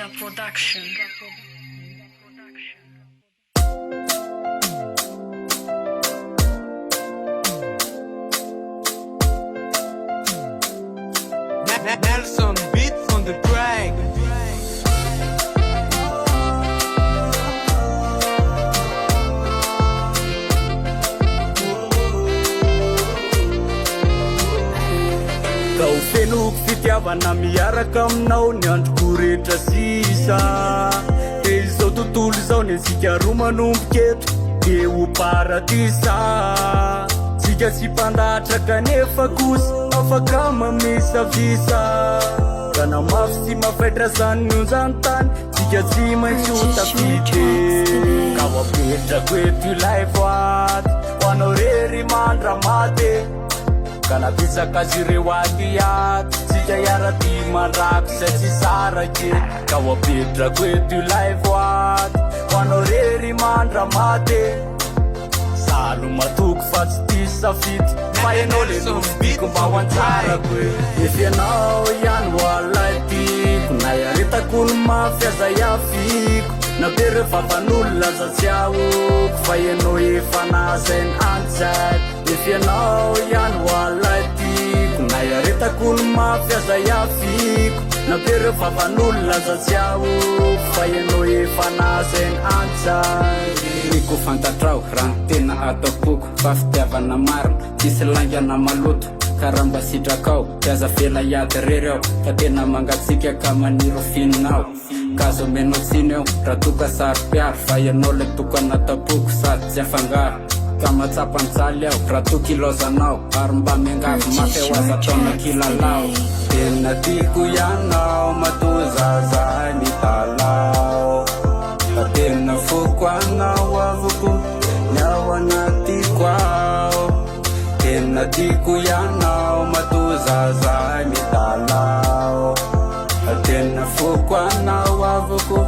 Ninja Production. Nelson beats on the track. Kau fenoko fitiavana miaraka aminao ny androko rehetra sisa dia izao tontolo izao ny antsika roa manomboka eto dia ho paradisa tsika tsy mpandahatra kanefa kosa afaka mamisavisa ka namafy sy mafaitra zany onjany tany tsika tsy maintsy ho tafity ka ho apetrako eto ilay voaty ho anao rery mandramaty kana bitsaka azy ireo aty aty tsika iaraty mandrakisa tsy sarake ka ho apetrako eto ilay voaty ho anao rery mandramaty salo matoko fa tsy tisy safity fa ianao le nofibiko mba ho antsarako efianao ihany ho alay tiako na iaretako ny mafyaza iafiko na be reo favan'olona za tsy ahoko fa ianao efa nazainy antsako efianao ihany ho alay tiako na iaretako ny mafyaza iafiko na be reo favan'olona za tsy ahoko fa ianao efa nazainy antsako Niko fantatrao raha tena atapoko fa fitiavana marina tsisy langana maloto karamba sitrakao tiaza fela iady rereo fa tena mangatsika ka maniro fininao kazo meno tsiny eo raha toka saro-piaro fa ianao le tokana tapoko sady tsy afangaro ka matsapantsaly aho raha toky ilozanao ary mba miangavy mafy ho aza taona kilalao tena tiako ianao matozazay ny talao fa tena foko anao avoko ny ao anatiko ao tena tiako ianao matozazay ny talao fa tena foko anao avoko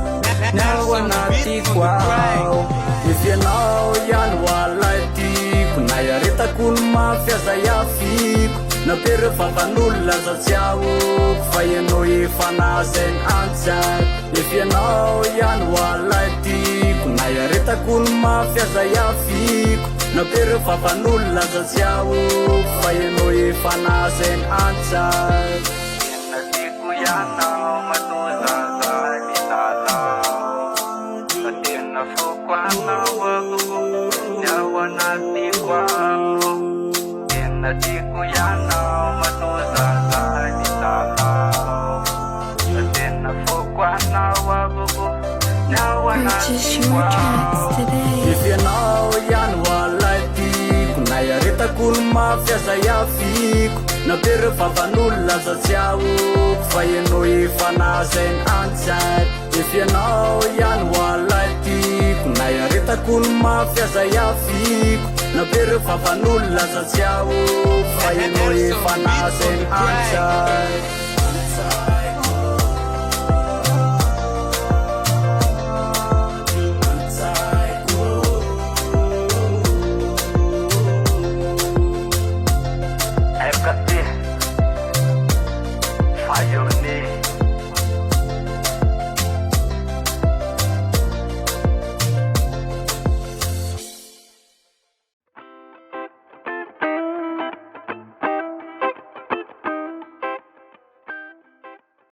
ny ao anatiko ao efianao ihany ho alay tiako na iaretako ny mafyaza iafiko na be reo favan'olona za tsy ahoko fa ianao efa nazainy antsako efianao ihany ho alay tiako na iaretako ny mafyaza iafiko na be reo favan'olona za tsy ahoko fa ianao efa nazainy antsako tena tiako ianao matozazay ny talao fa tena foko anao avoko ny ao anatiko ao tena tiako ianao matozazay ny talao fa tena foko anao avoko ny ao anatiko ao efianao ihany ho alay tiako na iaretako ny mafyaza iafiko na be reo favan'olona za tsy ahoko fa ianao efa nazainy antsako efianao ihany ho alay tiako na iaretako ny mafyaza iafiko na be reo favan'olona za tsy ahoko fa ianao efa nazainy antsako